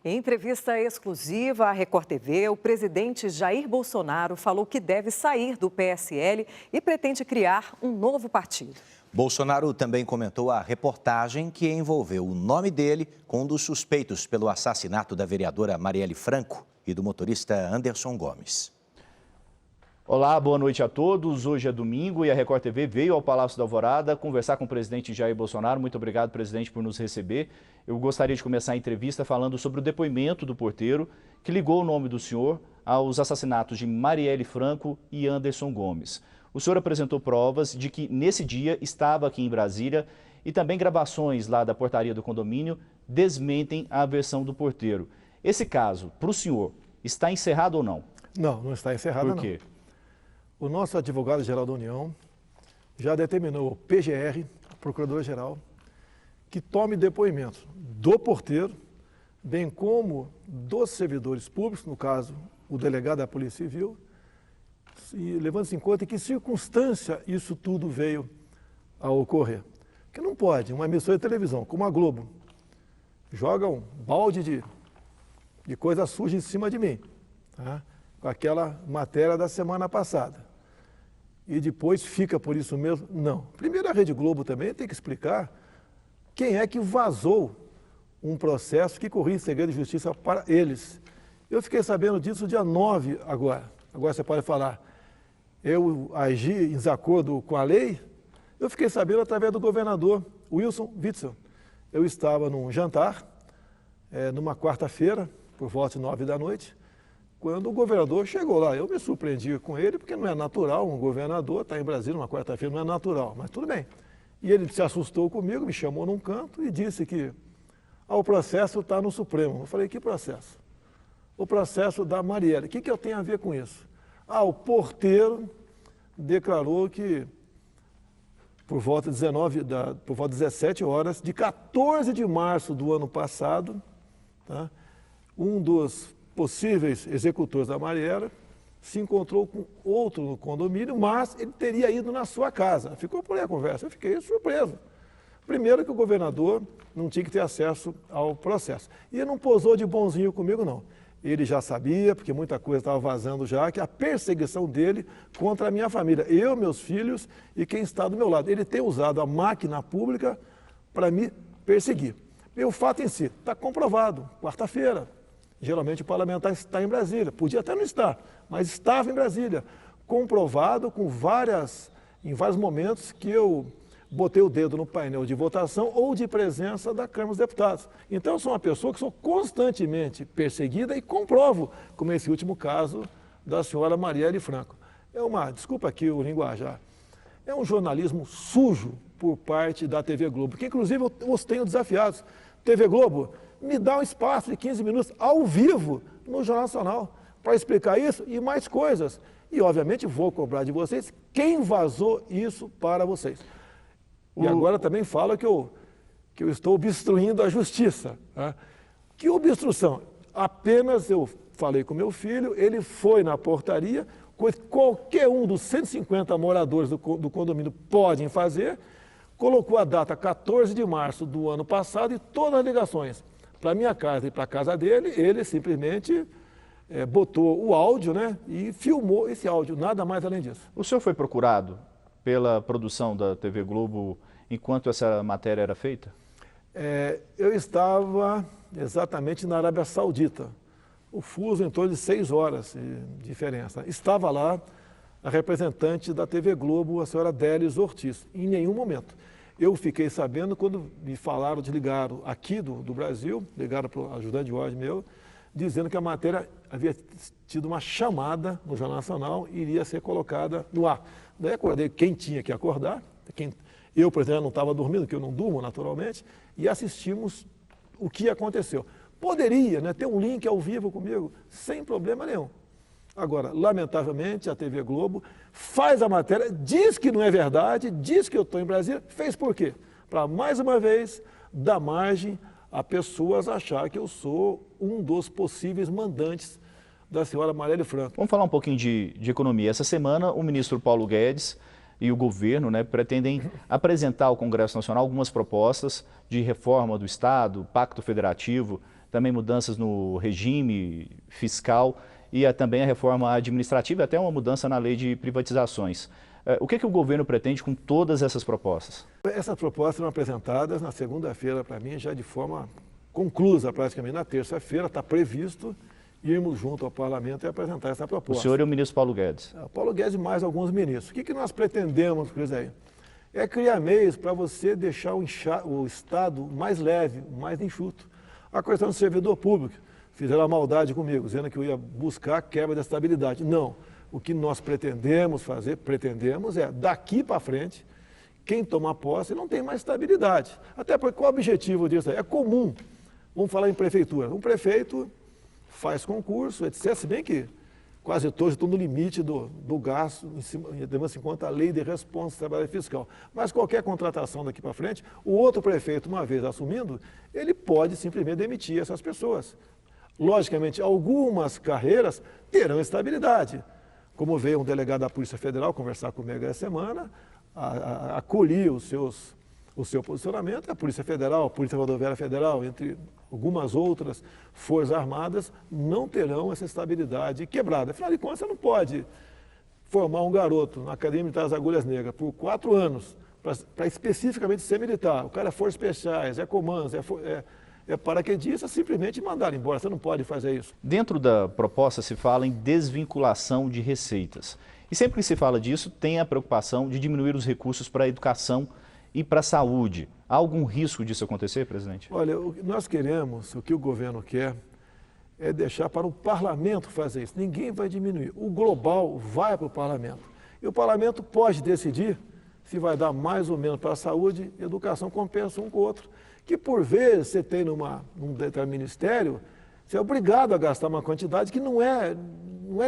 Em entrevista exclusiva à Record TV, o presidente Jair Bolsonaro falou que deve sair do PSL e pretende criar um novo partido. Bolsonaro também comentou a reportagem que envolveu o nome dele com um dos suspeitos pelo assassinato da vereadora Marielle Franco e do motorista Anderson Gomes. Olá, boa noite a todos. Hoje é domingo e a Record TV veio ao Palácio da Alvorada conversar com o presidente Jair Bolsonaro. Muito obrigado, presidente, por nos receber. Eu gostaria de começar a entrevista falando sobre o depoimento do porteiro que ligou o nome do senhor aos assassinatos de Marielle Franco e Anderson Gomes. O senhor apresentou provas de que nesse dia estava aqui em Brasília e também gravações lá da portaria do condomínio desmentem a versão do porteiro. Esse caso, para o senhor, está encerrado ou não? Não, não está encerrado não. Por quê? O nosso advogado-geral da União já determinou o PGR, Procurador-Geral, que tome depoimento do porteiro, bem como dos servidores públicos, no caso, o delegado da Polícia Civil, e levando-se em conta em que circunstância isso tudo veio a ocorrer. Porque não pode, uma emissora de televisão, como a Globo, joga um balde de coisa suja em cima de mim, tá? Com aquela matéria da semana passada. E depois fica por isso mesmo? Não. Primeiro, a Rede Globo também tem que explicar quem é que vazou um processo que corria em segredo de justiça para eles. Eu fiquei sabendo disso dia 9 agora. Agora você pode falar, eu agi em desacordo com a lei? Eu fiquei sabendo através do governador Wilson Witzel. Eu estava num jantar, numa quarta-feira, por volta de 9 da noite, quando o governador chegou lá. Eu me surpreendi com ele, porque não é natural um governador estar em Brasília numa quarta-feira, não é natural, mas tudo bem. E ele se assustou comigo, me chamou num canto e disse que o processo está no Supremo. Eu falei, que processo? O processo da Marielle. O que eu tenho a ver com isso? O porteiro declarou que por volta de 17 horas, de 14 de março do ano passado, tá, um dos possíveis executores da Marielle se encontrou com outro no condomínio, mas ele teria ido na sua casa. Ficou por aí a conversa, eu fiquei surpreso. Primeiro que o governador não tinha que ter acesso ao processo. E ele não posou de bonzinho comigo, não. Ele já sabia, porque muita coisa estava vazando já, que a perseguição dele contra a minha família, eu, meus filhos e quem está do meu lado. Ele tem usado a máquina pública para me perseguir. E o fato em si está comprovado, quarta-feira. Geralmente o parlamentar está em Brasília, podia até não estar, mas estava em Brasília, comprovado em vários momentos que eu botei o dedo no painel de votação ou de presença da Câmara dos Deputados. Então eu sou uma pessoa que sou constantemente perseguida e comprovo, como esse último caso da senhora Marielle Franco. Desculpa aqui o linguajar, é um jornalismo sujo por parte da TV Globo, que inclusive eu os tenho desafiados. TV Globo, me dá um espaço de 15 minutos ao vivo no Jornal Nacional para explicar isso e mais coisas. E, obviamente, vou cobrar de vocês quem vazou isso para vocês. E agora também fala que eu estou obstruindo a justiça. Tá? Que obstrução? Apenas eu falei com meu filho, ele foi na portaria, coisa que qualquer um dos 150 moradores do condomínio podem fazer, colocou a data 14 de março do ano passado e todas as ligações para a minha casa e para a casa dele, ele simplesmente botou o áudio, né, e filmou esse áudio, nada mais além disso. O senhor foi procurado pela produção da TV Globo enquanto essa matéria era feita? Eu estava exatamente na Arábia Saudita, o fuso em torno de 6 horas de diferença. Estava lá a representante da TV Globo, a senhora Délis Ortiz, em nenhum momento. Eu fiquei sabendo quando me falaram, desligaram aqui do Brasil, ligaram para o ajudante de ordem meu, dizendo que a matéria havia tido uma chamada no Jornal Nacional e iria ser colocada no ar. Daí acordei quem tinha que acordar, eu, por exemplo, não estava dormindo, que eu não durmo naturalmente, e assistimos o que aconteceu. Poderia, né, ter um link ao vivo comigo, sem problema nenhum. Agora, lamentavelmente, a TV Globo faz a matéria, diz que não é verdade, diz que eu estou em Brasília, fez por quê? Para, mais uma vez, dar margem a pessoas achar que eu sou um dos possíveis mandantes da senhora Marielle Franco. Vamos falar um pouquinho de economia. Essa semana, o ministro Paulo Guedes e o governo, né, pretendem apresentar ao Congresso Nacional algumas propostas de reforma do Estado, pacto federativo, também mudanças no regime fiscal e também a reforma administrativa, até uma mudança na lei de privatizações. O que o governo pretende com todas essas propostas? Essas propostas foram apresentadas na segunda-feira para mim, já de forma conclusa, praticamente na terça-feira, está previsto irmos junto ao parlamento e apresentar essa proposta. O senhor e o ministro Paulo Guedes. Paulo Guedes e mais alguns ministros. O que nós pretendemos, Cris, aí? É criar meios para você deixar o Estado mais leve, mais enxuto. A questão do servidor público. Fizeram a maldade comigo, dizendo que eu ia buscar a quebra da estabilidade. Não. O que nós pretendemos fazer, é, daqui para frente, quem toma posse não tem mais estabilidade. Até porque qual é o objetivo disso aí? É comum. Vamos falar em prefeitura. Um prefeito faz concurso, etc. Se bem que quase todos estão no limite do gasto, levando-se em conta a lei de responsabilidade fiscal. Mas qualquer contratação daqui para frente, o outro prefeito, uma vez assumindo, ele pode simplesmente demitir essas pessoas. Logicamente, algumas carreiras terão estabilidade. Como veio um delegado da Polícia Federal conversar comigo essa semana, acolhi o seu posicionamento, a Polícia Federal, a Polícia Rodoviária Federal, entre algumas outras forças armadas, não terão essa estabilidade quebrada. Afinal de contas, você não pode formar um garoto na Academia Militar das Agulhas Negras por 4 anos, para especificamente ser militar. O cara é Forças Especiais, é comandos, é paraquedista, simplesmente mandar embora. Você não pode fazer isso. Dentro da proposta se fala em desvinculação de receitas. E sempre que se fala disso, tem a preocupação de diminuir os recursos para a educação e para a saúde. Há algum risco disso acontecer, presidente? Olha, nós queremos, o que o governo quer, é deixar para o parlamento fazer isso. Ninguém vai diminuir. O global vai para o parlamento. E o parlamento pode decidir se vai dar mais ou menos para a saúde e educação, compensa um com o outro. Que por vezes você tem num determinado ministério, você é obrigado a gastar uma quantidade que não é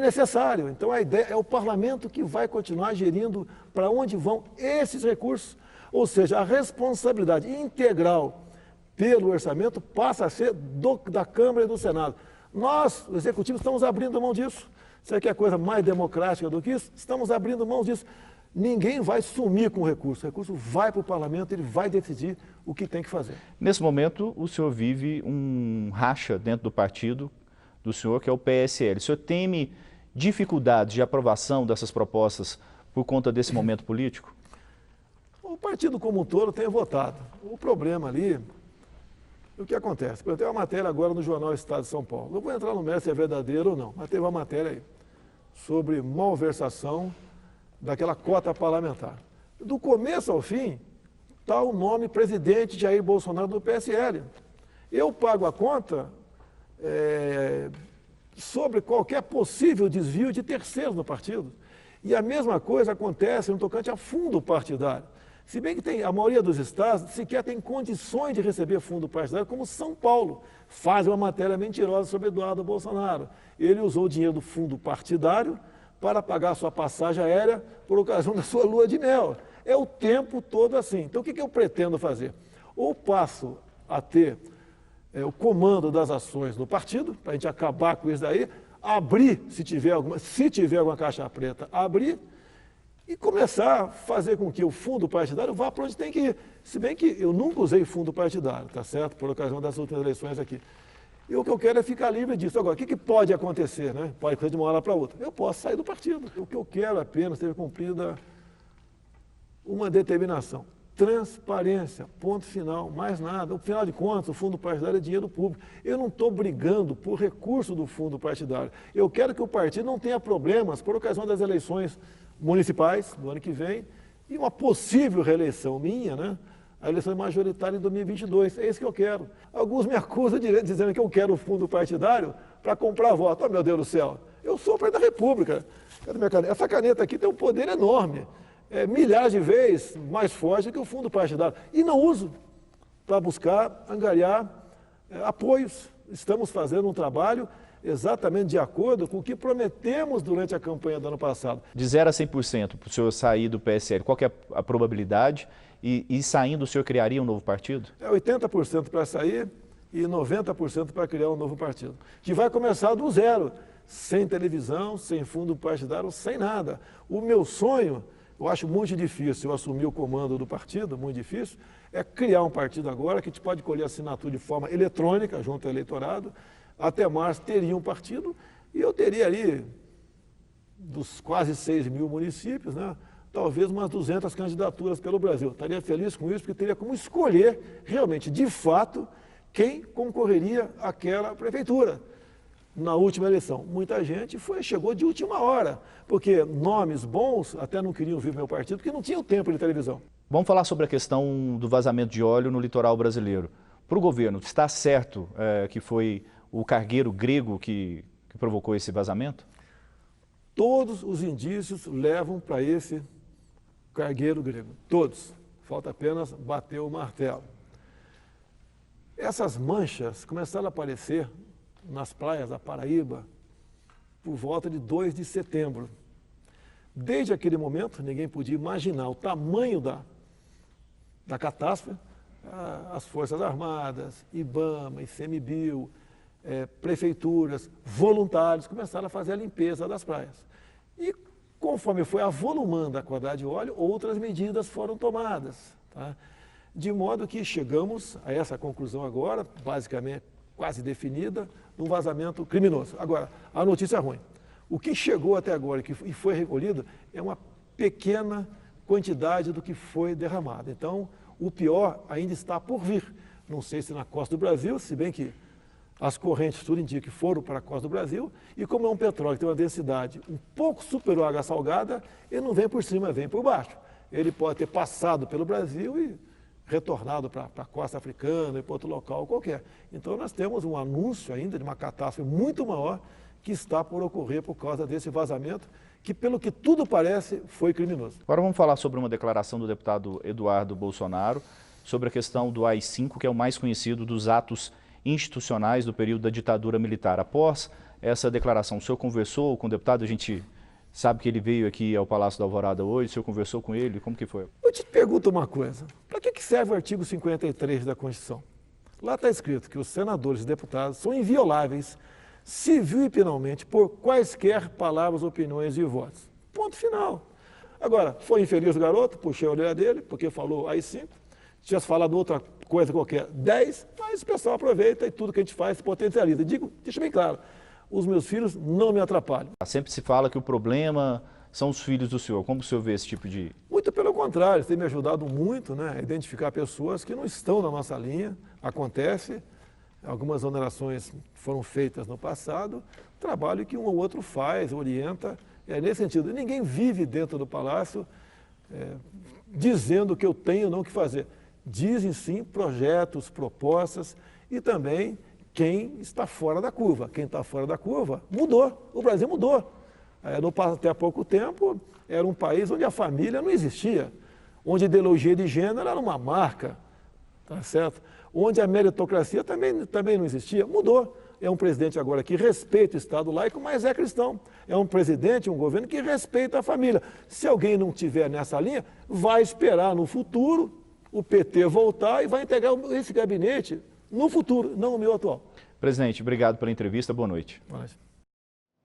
necessário. Então a ideia é o parlamento que vai continuar gerindo para onde vão esses recursos. Ou seja, a responsabilidade integral pelo orçamento passa a ser da Câmara e do Senado. Nós, o Executivo, estamos abrindo mão disso. Você quer coisa mais democrática do que isso? Estamos abrindo mão disso. Ninguém vai sumir com o recurso vai para o parlamento, ele vai decidir o que tem que fazer. Nesse momento, o senhor vive um racha dentro do partido do senhor, que é o PSL. O senhor teme dificuldades de aprovação dessas propostas por conta desse momento político? O partido como um todo tem votado. O problema ali, o que acontece? Eu tenho uma matéria agora no jornal Estado de São Paulo. Não vou entrar no mérito se é verdadeiro ou não, mas teve uma matéria aí sobre malversação daquela cota parlamentar. Do começo ao fim, está o nome presidente Jair Bolsonaro do PSL. Eu pago a conta sobre qualquer possível desvio de terceiros no partido. E a mesma coisa acontece no tocante a fundo partidário. Se bem que a maioria dos estados sequer tem condições de receber fundo partidário, como São Paulo. Faz uma matéria mentirosa sobre Eduardo Bolsonaro. Ele usou o dinheiro do fundo partidário para pagar sua passagem aérea por ocasião da sua lua de mel. É o tempo todo assim. Então, o que eu pretendo fazer? Ou passo a ter o comando das ações do partido, para a gente acabar com isso daí, abrir, se tiver alguma caixa preta, abrir e começar a fazer com que o fundo partidário vá para onde tem que ir. Se bem que eu nunca usei fundo partidário, tá certo? Por ocasião das últimas eleições aqui. E o que eu quero é ficar livre disso. Agora, o que pode acontecer, né? Pode acontecer de uma hora para outra. Eu posso sair do partido. O que eu quero apenas ter cumprida uma determinação. Transparência, ponto final, mais nada. Afinal de contas, o fundo partidário é dinheiro público. Eu não estou brigando por recurso do fundo partidário. Eu quero que o partido não tenha problemas por ocasião das eleições municipais do ano que vem e uma possível reeleição minha, né? A eleição majoritária em 2022. É isso que eu quero. Alguns me acusam dizendo que eu quero o fundo partidário para comprar voto. Oh, meu Deus do céu, eu sou o presidente da República. Cadê minha caneta? Essa caneta aqui tem um poder enorme. Milhares de vezes mais forte que o fundo partidário. E não uso para buscar angariar apoios. Estamos fazendo um trabalho exatamente de acordo com o que prometemos durante a campanha do ano passado. De 0 a 100% para o senhor sair do PSL, qual que é a probabilidade? E saindo, o senhor criaria um novo partido? 80% para sair e 90% para criar um novo partido. Que vai começar do zero, sem televisão, sem fundo partidário, sem nada. O meu sonho, eu acho muito difícil eu assumir o comando do partido, muito difícil, é criar um partido agora que a gente pode colher assinatura de forma eletrônica junto ao eleitorado. Até março teria um partido e eu teria ali, dos quase 6 mil municípios, né, talvez umas 200 candidaturas pelo Brasil. Estaria feliz com isso, porque teria como escolher realmente, de fato, quem concorreria àquela prefeitura. Na última eleição, muita gente chegou de última hora, porque nomes bons até não queriam vir meu partido, porque não tinham tempo de televisão. Vamos falar sobre a questão do vazamento de óleo no litoral brasileiro. Para o governo, está certo que foi o cargueiro grego que provocou esse vazamento? Todos os indícios levam para esse cargueiro grego, todos. Falta apenas bater o martelo. Essas manchas começaram a aparecer nas praias da Paraíba por volta de 2 de setembro. Desde aquele momento, ninguém podia imaginar o tamanho da catástrofe. As Forças Armadas, IBAMA, ICMBio, prefeituras, voluntários começaram a fazer a limpeza das praias. E conforme foi avolumando a quantidade de óleo, outras medidas foram tomadas. Tá? De modo que chegamos a essa conclusão agora, basicamente quase definida, de um vazamento criminoso. Agora, a notícia é ruim. O que chegou até agora e foi recolhido é uma pequena quantidade do que foi derramado. Então, o pior ainda está por vir. Não sei se na costa do Brasil, se bem que as correntes, tudo indica que foram para a costa do Brasil, e como é um petróleo que tem uma densidade um pouco superior à água salgada, ele não vem por cima, vem por baixo. Ele pode ter passado pelo Brasil e retornado para a costa africana e para outro local qualquer. Então nós temos um anúncio ainda de uma catástrofe muito maior que está por ocorrer por causa desse vazamento, que pelo que tudo parece foi criminoso. Agora vamos falar sobre uma declaração do deputado Eduardo Bolsonaro sobre a questão do AI-5, que é o mais conhecido dos atos institucionais do período da ditadura militar. Após essa declaração, o senhor conversou com o deputado? A gente sabe que ele veio aqui ao Palácio da Alvorada hoje, o senhor conversou com ele? Como que foi? Eu te pergunto uma coisa, para que serve o artigo 53 da Constituição? Lá está escrito que os senadores e deputados são invioláveis, civil e penalmente, por quaisquer palavras, opiniões e votos. Ponto final. Agora, foi infeliz o garoto, puxei a orelha dele, porque falou AI-5, tivesse falado outra coisa qualquer, 10, mas o pessoal aproveita e tudo que a gente faz se potencializa. Digo, deixa bem claro, os meus filhos não me atrapalham. Sempre se fala que o problema são os filhos do senhor. Como o senhor vê esse tipo de... Muito pelo contrário, eles têm me ajudado muito, né, a identificar pessoas que não estão na nossa linha. Acontece, algumas onerações foram feitas no passado, trabalho que um ou outro faz, orienta, nesse sentido. Ninguém vive dentro do palácio dizendo o que eu tenho ou não que fazer. Dizem sim projetos, propostas e também quem está fora da curva. Quem está fora da curva mudou, o Brasil mudou. Até há pouco tempo era um país onde a família não existia, onde a ideologia de gênero era uma marca, tá certo? Onde a meritocracia também não existia, mudou. É um presidente agora que respeita o Estado laico, mas é cristão. É um presidente, um governo que respeita a família. Se alguém não estiver nessa linha, vai esperar no futuro o PT voltar e vai integrar esse gabinete no futuro, não no meu atual. Presidente, obrigado pela entrevista, boa noite. Boa noite.